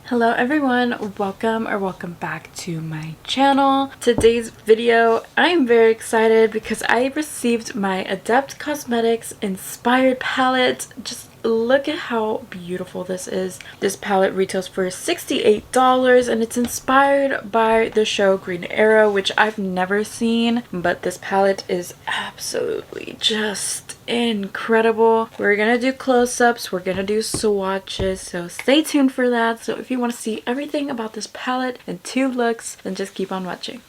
Hello everyone, welcome back to my channel. Today's video, I am very excited because I received my Adept Cosmetics Inspired palette. Just look at how beautiful this is. This palette retails for $68 and it's inspired by the show Green Arrow, which I've never seen, but this palette is absolutely just incredible. We're gonna do close-ups, we're gonna do swatches, so stay tuned for that. So if you want to see everything about this palette in 2 looks, then just keep on watching.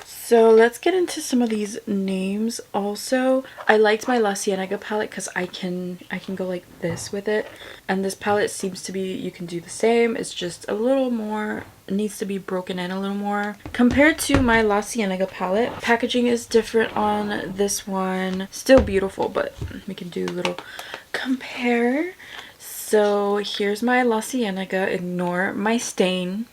So let's get into some of these names. Also, I liked my CIENEGA palette because I can go like this with it, and this palette seems to be, you can do the same. It's just a little more, it needs to be broken in a little more compared to my CIENEGA palette. Packaging is different on this one. Still beautiful, but we can do a little compare. So here's my CIENEGA. Ignore my stain.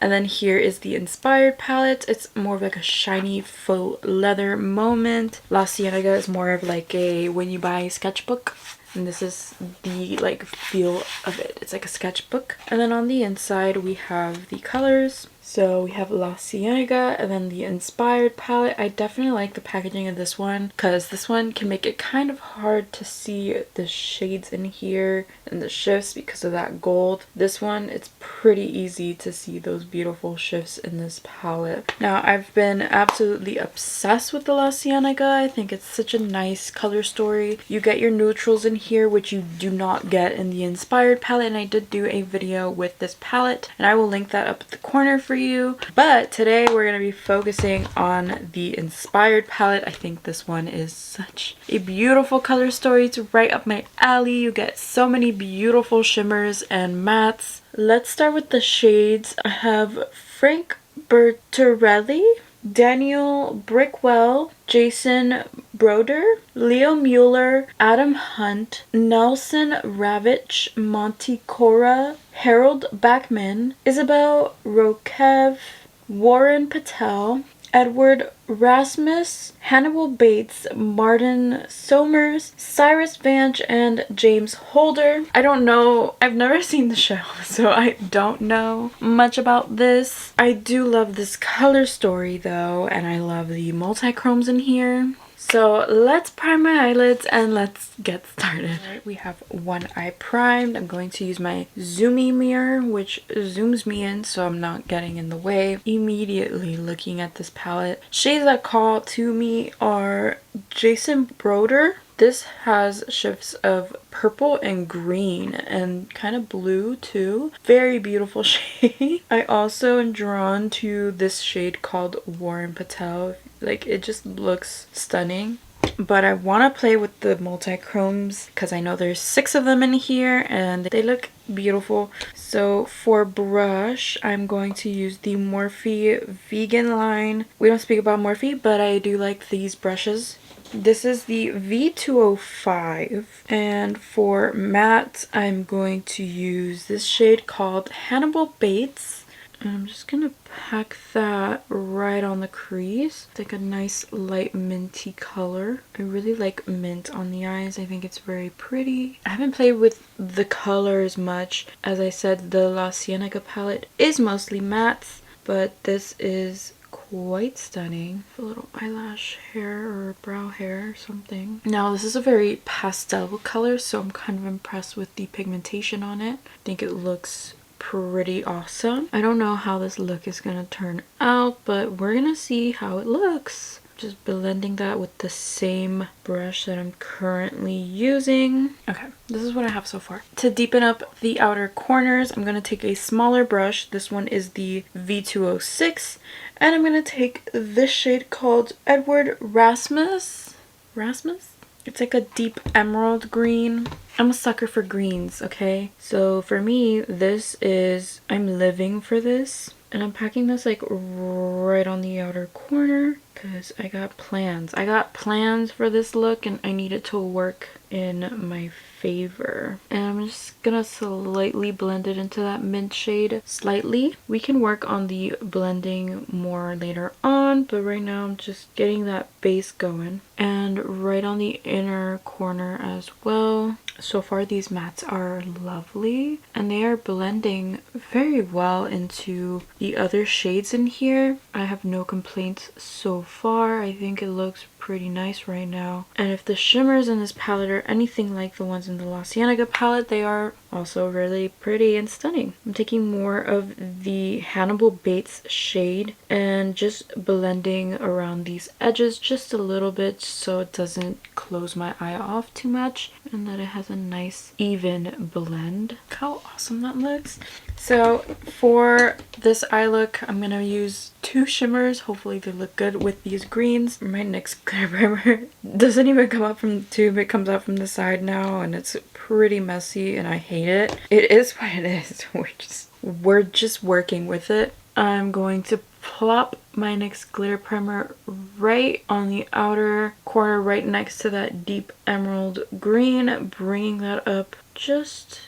And then here is the Inspired palette. It's more of like a shiny faux leather moment. CIENEGA is more of like a when you buy a sketchbook. And this is the like feel of it. It's like a sketchbook. And then on the inside we have the colors. So we have CIENEGA and then the Inspired palette. I definitely like the packaging of this one because this one can make it kind of hard to see the shades in here and the shifts because of that gold. This one, it's pretty easy to see those beautiful shifts in this palette. Now, I've been absolutely obsessed with the CIENEGA. I think it's such a nice color story. You get your neutrals in here, which you do not get in the Inspired palette, and I did do a video with this palette, and I will link that up at the corner for you. But today we're going to be focusing on the Inspired palette. I think this one is such a beautiful color story. It's right up my alley. You get so many beautiful shimmers and mattes. Let's start with the shades. I have Frank Bertarelli, Daniel Brickwell, Jason Broder, Leo Mueller, Adam Hunt, Nelson Ravitch, Monty Cora, Harold Backman, Isabel Rokev, Warren Patel, Edward Rasmus, Hannibal Bates, Martin Somers, Cyrus Vance, and James Holder. I don't know, I've never seen the show, so I don't know much about this. I do love this color story though, and I love the multi-chromes in here. So let's prime my eyelids and let's get started. Alright, we have one eye primed. I'm going to use my zoomy mirror, which zooms me in so I'm not getting in the way. Immediately looking at this palette, shades that call to me are Jason Broder. This has shifts of purple and green and kind of blue too. Very beautiful shade. I also am drawn to this shade called Warren Patel. Like, it just looks stunning. But I want to play with the multi-chromes because I know there's 6 of them in here and they look beautiful. So for brush, I'm going to use the Morphe Vegan line. We don't speak about Morphe, but I do like these brushes. This is the V205, and for matte I'm going to use this shade called Hannibal Bates, and I'm just gonna pack that right on the crease. It's like a nice light minty color. I really like mint on the eyes. I think it's very pretty. I haven't played with the colors much. As I said, the CIENEGA palette is mostly mattes, but this is quite stunning. A little eyelash hair or brow hair or something. Now this is a very pastel color, so I'm kind of impressed with the pigmentation on it. I think it looks pretty awesome. I don't know how this look is gonna turn out, but we're gonna see how it looks. Just blending that with the same brush that I'm currently using. Okay, this is what I have so far. To deepen up the outer corners, I'm gonna take a smaller brush. This one is the V206, and I'm gonna take this shade called Edward Rasmus. It's like a deep emerald green. I'm a sucker for greens, okay? So for me, this is, I'm living for this. And I'm packing this like right on the outer corner. because I got plans. I got plans for this look and I need it to work in my favor. And I'm just gonna slightly blend it into that mint shade. Slightly. We can work on the blending more later on, but right now I'm just getting that base going. And right on the inner corner as well. So far these mattes are lovely and they are blending very well into the other shades in here. I have no complaints so far. I think it looks pretty nice right now. And if the shimmers in this palette are anything like the ones in the La Cienega palette, they are also really pretty and stunning. I'm taking more of the Hannibal Bates shade and just blending around these edges just a little bit so it doesn't close my eye off too much and that it has a nice even blend. Look how awesome that looks. So for this eye look, I'm gonna use 2 shimmers. Hopefully they look good with these greens. My NYX glitter primer doesn't even come out from the tube. It comes out from the side now and it's pretty messy and I hate it. It is what it is. We're just working with it. I'm going to plop my NYX glitter primer right on the outer corner right next to that deep emerald green, bringing that up just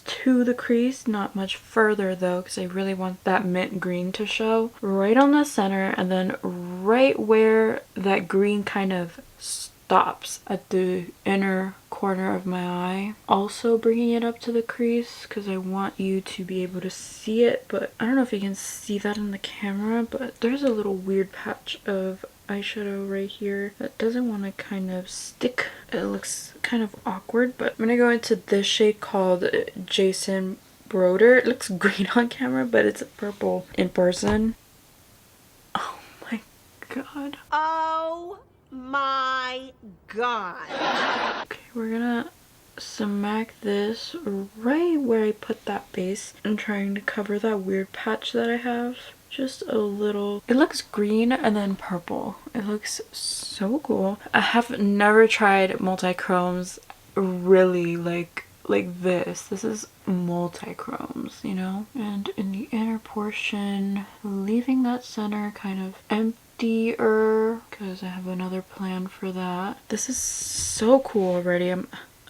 to the crease, not much further though, because I really want that mint green to show. Right on the center, and then right where that green kind of stops at the inner corner of my eye. Also bringing it up to the crease because I want you to be able to see it, but I don't know if you can see that in the camera, but there's a little weird patch of eyeshadow right here that doesn't want to kind of stick. It looks kind of awkward, but I'm gonna go into this shade called Jason Broder. It looks green on camera, but it's purple in person. Oh my god. Oh my god. Okay, we're gonna smack this right where I put that base. I'm trying to cover that weird patch that I have. Just a little. It looks green and then purple. It looks so cool. I have never tried multichromes really like this. This is multichromes, you know? And in the inner portion, leaving that center kind of emptier because I have another plan for that. This is so cool already. I'm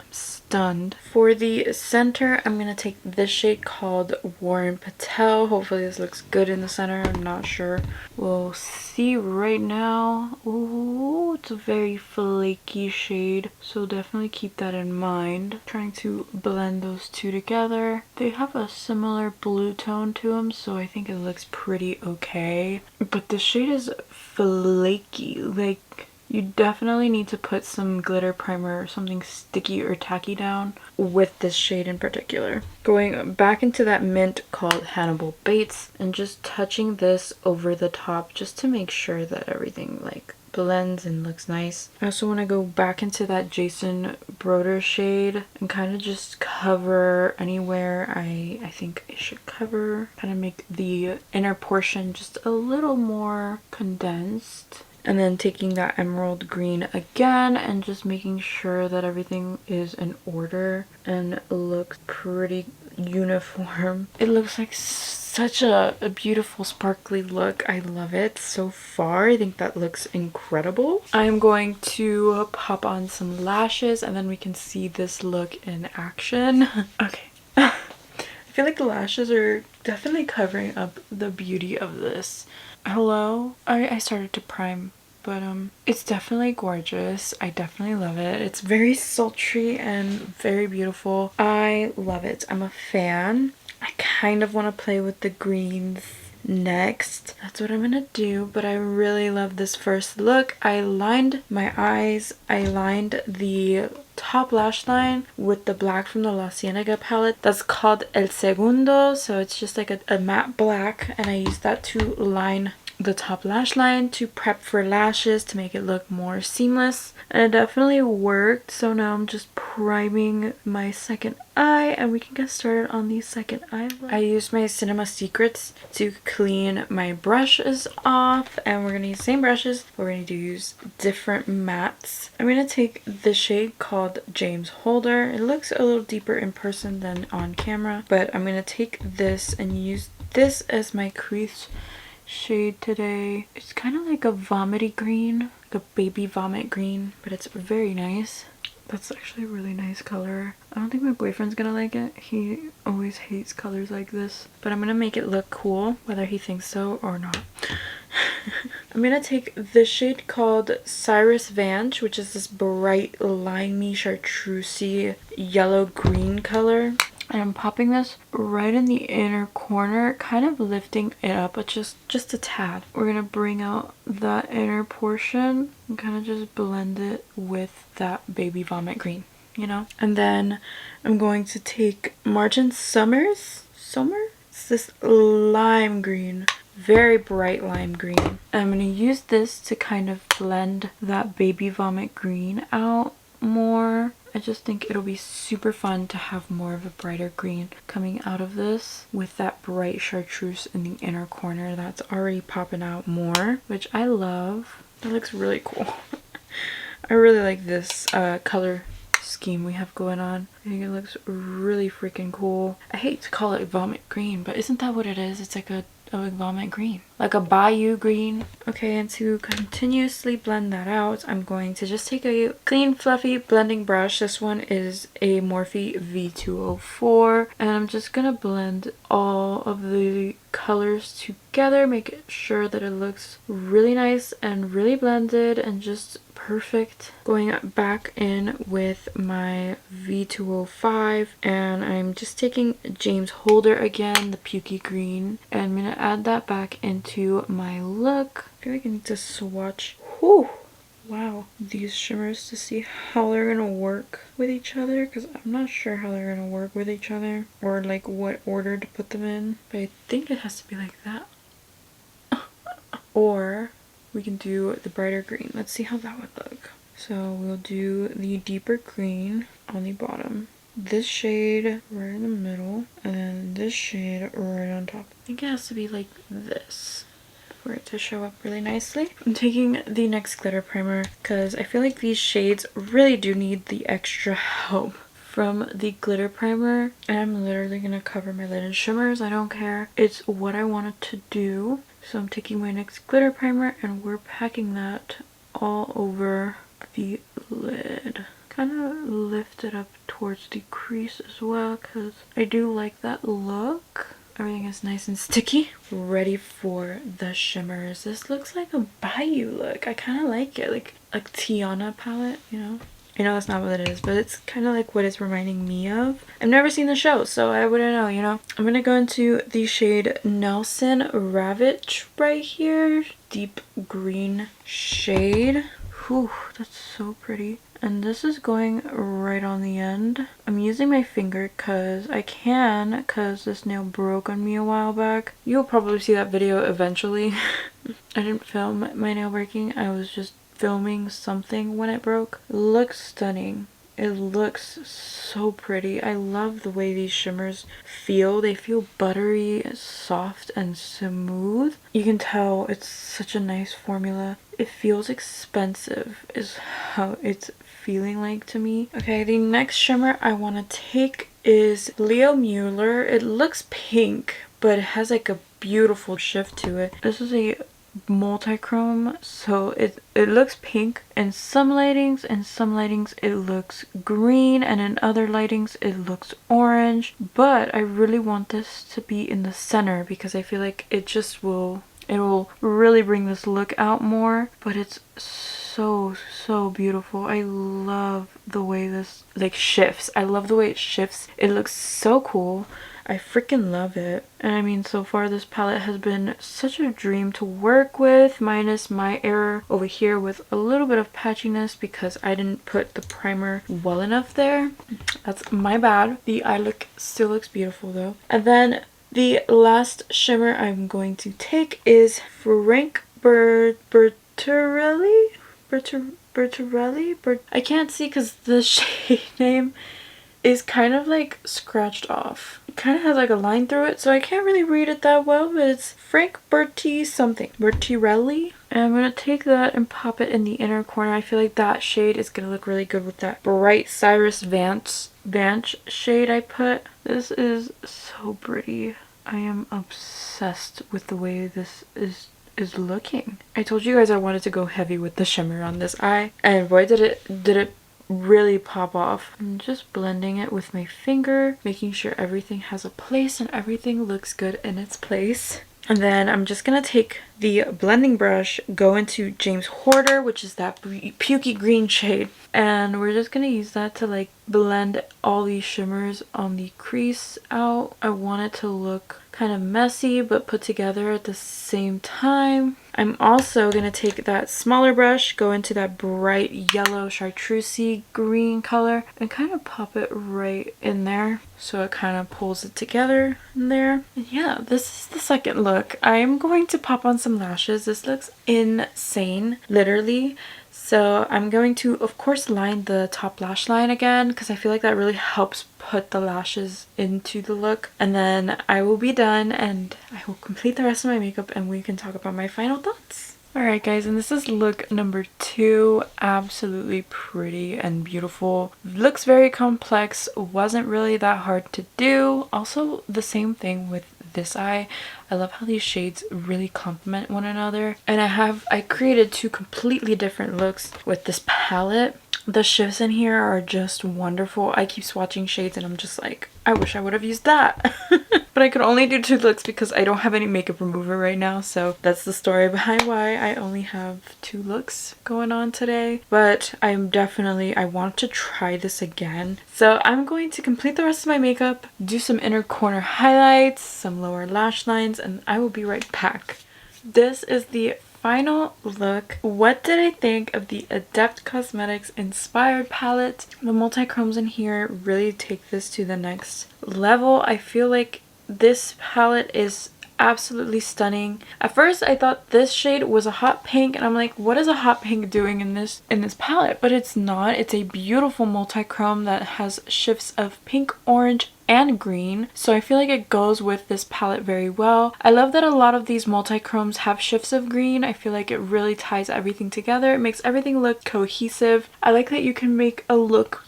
stunned. For the center, I'm gonna take this shade called Warren Patel. Hopefully this looks good in the center. I'm not sure. We'll see right now. Ooh, it's a very flaky shade, so definitely keep that in mind. Trying to blend those two together. They have a similar blue tone to them, so I think it looks pretty okay. But the shade is flaky. Like, you definitely need to put some glitter primer or something sticky or tacky down with this shade in particular. Going back into that mint called Hannibal Bates and just touching this over the top just to make sure that everything like blends and looks nice. I also want to go back into that Jason Broder shade and kind of just cover anywhere I think it should cover. Kind of make the inner portion just a little more condensed. And then taking that emerald green again and just making sure that everything is in order and looks pretty uniform. It looks like such a beautiful sparkly look. I love it so far. I think that looks incredible. I'm going to pop on some lashes and then we can see this look in action. Okay. I feel like the lashes are definitely covering up the beauty of this. Hello? I started to prime, but it's definitely gorgeous. I definitely love it. It's very sultry and very beautiful. I love it. I'm a fan. I kind of want to play with the greens next. That's what I'm gonna do, but I really love this first look. I lined my eyes. I lined the top lash line with the black from the La Cienega palette. That's called El Segundo, so it's just like a matte black, and I used that to line the top lash line to prep for lashes to make it look more seamless, and it definitely worked. So now I'm just priming my second eye and we can get started on the second eye look. I used my Cinema Secrets to clean my brushes off, and we're gonna use the same brushes, but we're going to use different mattes. I'm gonna take the shade called James Holder. It looks a little deeper in person than on camera, but I'm gonna take this and use this as my crease shade today. It's kind of like a vomity green, like a baby vomit green, but it's very nice. That's actually a really nice color. I don't think my boyfriend's gonna like it. He always hates colors like this, but I'm gonna make it look cool, whether he thinks so or not. I'm gonna take this shade called Cyrus Vange, which is this bright limey chartreusey yellow green color. And I'm popping this right in the inner corner, kind of lifting it up, but just a tad. We're gonna bring out that inner portion and kind of just blend it with that baby vomit green, you know? And then I'm going to take Margin Summer? It's this lime green, very bright lime green. And I'm gonna use this to kind of blend that baby vomit green out more. I just think it'll be super fun to have more of a brighter green coming out of this with that bright chartreuse in the inner corner that's already popping out more, which I love. It looks really cool. I really like this color scheme we have going on. I think it looks really freaking cool. I hate to call it vomit green, but isn't that what it is? It's like a vomit green, like a bayou green. Okay, and to continuously blend that out, I'm going to just take a clean fluffy blending brush. This one is a Morphe V204, and I'm just gonna blend all of the colors together, make sure that it looks really nice and really blended and just perfect. Going back in with my V205, and I'm just taking James Holder again, the pukey green, and I'm gonna add that back into my look. I feel like I need to swatch wow, these shimmers to see how they're gonna work with each other, because I'm not sure how they're gonna work with each other or like what order to put them in, but I think it has to be like that. Or we can do the brighter green. Let's see how that would look. So we'll do the deeper green on the bottom, this shade right in the middle, and then this shade right on top. I think it has to be like this for it to show up really nicely. I'm taking the NYX glitter primer because I feel like these shades really do need the extra help from the glitter primer, and I'm literally gonna cover my lid in shimmers. I don't care. It's what I wanted to do. So I'm taking my NYX glitter primer and we're packing that all over the lid. Kind of lift it up towards the crease as well because I do like that look. Everything is nice and sticky. Ready for the shimmers. This looks like a bayou look. I kind of like it, like a Tiana palette, you know? I know that's not what it is, but it's kind of like what it's reminding me of. I've never seen the show, so I wouldn't know, you know? I'm gonna go into the shade Nelson Ravitch right here. Deep green shade. Whew, that's so pretty. And this is going right on the end. I'm using my finger because I can, because this nail broke on me a while back. You'll probably see that video eventually. I didn't film my nail breaking. I was just filming something when it broke. It looks stunning. It looks so pretty. I love the way these shimmers feel. They feel buttery, soft, and smooth. You can tell it's such a nice formula. It feels expensive is how it's feeling like to me. Okay, the next shimmer I want to take is Leo Mueller. It looks pink, but it has like a beautiful shift to it. This is a multichrome, so it looks pink in some lightings, it looks green, and in other lightings it looks orange, but I really want this to be in the center because I feel like it will really bring this look out more. But it's so beautiful. I love the way this like shifts. I love the way it shifts. It looks so cool. I freaking love it. And I mean, so far this palette has been such a dream to work with, minus my error over here with a little bit of patchiness because I didn't put the primer well enough there. That's my bad. The eye look still looks beautiful though. And then the last shimmer I'm going to take is Frank Bertarelli? I can't see because the shade name is kind of like scratched off. It kind of has like a line through it, so I can't really read it that well, but it's Frank Bertarelli. And I'm going to take that and pop it in the inner corner. I feel like that shade is going to look really good with that bright Cyrus Vange shade I put. This is so pretty. I am obsessed with the way this is looking. I told you guys I wanted to go heavy with the shimmer on this eye, and boy did it really pop off. I'm just blending it with my finger, making sure everything has a place and everything looks good in its place. And then I'm just gonna take the blending brush, go into James Horner, which is that pukey green shade, and we're just gonna use that to like blend all these shimmers on the crease out. I want it to look kind of messy but put together at the same time. I'm also gonna take that smaller brush, go into that bright yellow chartreusey green color and kind of pop it right in there so it kind of pulls it together in there. And yeah, this is the second look. I am going to pop on some lashes. This looks insane, literally. So I'm going to, of course, line the top lash line again because I feel like that really helps put the lashes into the look. And then I will be done and I will complete the rest of my makeup and we can talk about my final thoughts. Alright guys, and this is look number 2. Absolutely pretty and beautiful. Looks very complex, wasn't really that hard to do. Also the same thing with this eye. I love how these shades really complement one another. And I created 2 completely different looks with this palette. The shifts in here are just wonderful. I keep swatching shades and I'm just like, I wish I would have used that. But I could only do 2 looks because I don't have any makeup remover right now. So that's the story behind why I only have 2 looks going on today. But I want to try this again. So I'm going to complete the rest of my makeup, do some inner corner highlights, some lower lash lines, and I will be right back. This is the final look. What did I think of the Adept Cosmetics Inspired palette? The multi-chromes in here really take this to the next level. I feel like this palette is absolutely stunning. At first I thought this shade was a hot pink and I'm like, what is a hot pink doing in this palette? But it's not. It's a beautiful multi-chrome that has shifts of pink, orange, and green, so I feel like it goes with this palette very well. I love that a lot of these multi-chromes have shifts of green. I feel like it really ties everything together. It makes everything look cohesive. I like that you can make a look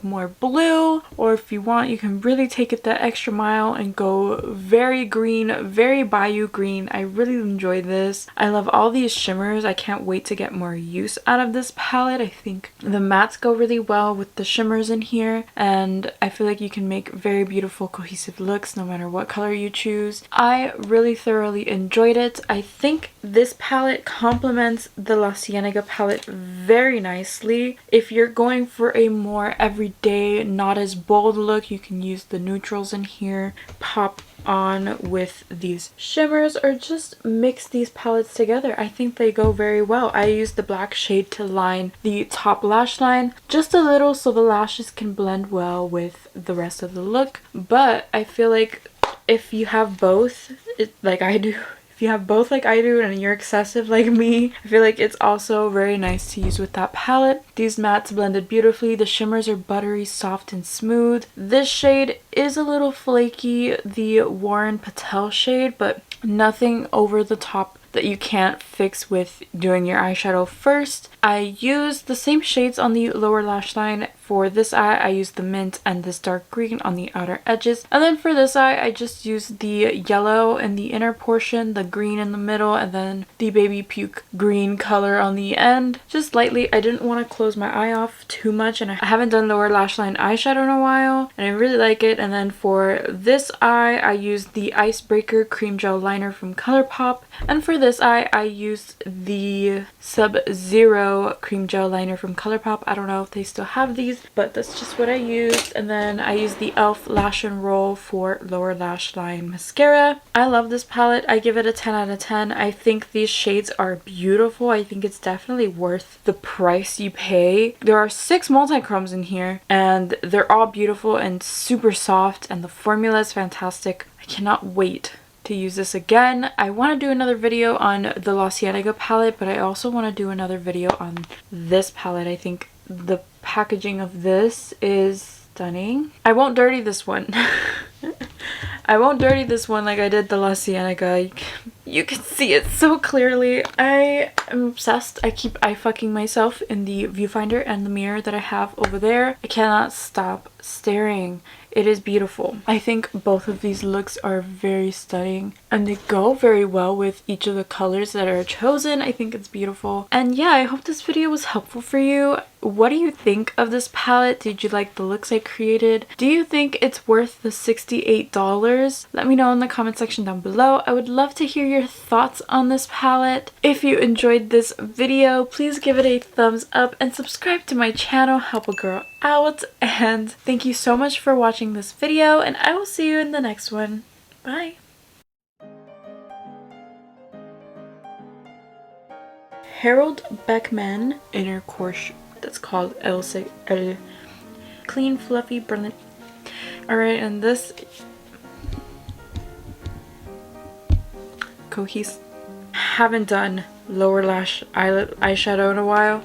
more blue, or if you want you can really take it that extra mile and go very green, very bayou green. I really enjoy this. I love all these shimmers. I can't wait to get more use out of this palette. I think the mattes go really well with the shimmers in here, and I feel like you can make very beautiful cohesive looks no matter what color you choose. I really thoroughly enjoyed it. I think this palette complements the La Cienega palette very nicely. If you're going for a more everyday, not as bold look, you can use the neutrals in here, pop on with these shimmers, or just mix these palettes together. I think they go very well. I used the black shade to line the top lash line just a little so the lashes can blend well with the rest of the look. But I feel like if you have both, like I do, and you're excessive like me, I feel like it's also very nice to use with that palette. These mattes blended beautifully. The shimmers are buttery, soft, and smooth. This shade is a little flaky, the Warren Patel shade, but nothing over the top that you can't fix with doing your eyeshadow first. I used the same shades on the lower lash line. For this eye, I used the mint and this dark green on the outer edges. And then for this eye, I just used the yellow in the inner portion, the green in the middle, and then the baby puke green color on the end. Just lightly. I didn't want to close my eye off too much, and I haven't done lower lash line eyeshadow in a while, and I really like it. And then for this eye, I used the Icebreaker cream gel liner from ColourPop. And for this eye, I used the Sub-Zero cream gel liner from ColourPop. I don't know if they still have these, but that's just what I used. And then I used the e.l.f. Lash and Roll for lower lash line mascara. I love this palette. I give it a 10 out of 10. I think these shades are beautiful. I think it's definitely worth the price you pay. There are 6 multi-chromes in here, and they're all beautiful and super soft, and the formula is fantastic. I cannot wait to use this again. I want to do another video on the La Cienega palette, but I also want to do another video on this palette. I think the packaging of this is stunning. I won't dirty this one. I won't dirty this one like I did the La Cienega. You can see it so clearly. I I'm obsessed. I keep eye fucking myself in the viewfinder and the mirror that I have over there. I cannot stop staring. It is beautiful. I think both of these looks are very stunning and they go very well with each of the colors that are chosen. I think it's beautiful. And yeah, I hope this video was helpful for you. What do you think of this palette? Did you like the looks I created? Do you think it's worth the $68? Let me know in the comment section down below. I would love to hear your thoughts on this palette. If you enjoyed this video, please give it a thumbs up and subscribe to my channel. Help a girl out. And thank you so much for watching this video, and I will see you in the next one. Bye. Harold Beckman inner core that's called El Clean Fluffy Brilliant. Alright, and this haven't done lower lash eyeshadow in a while.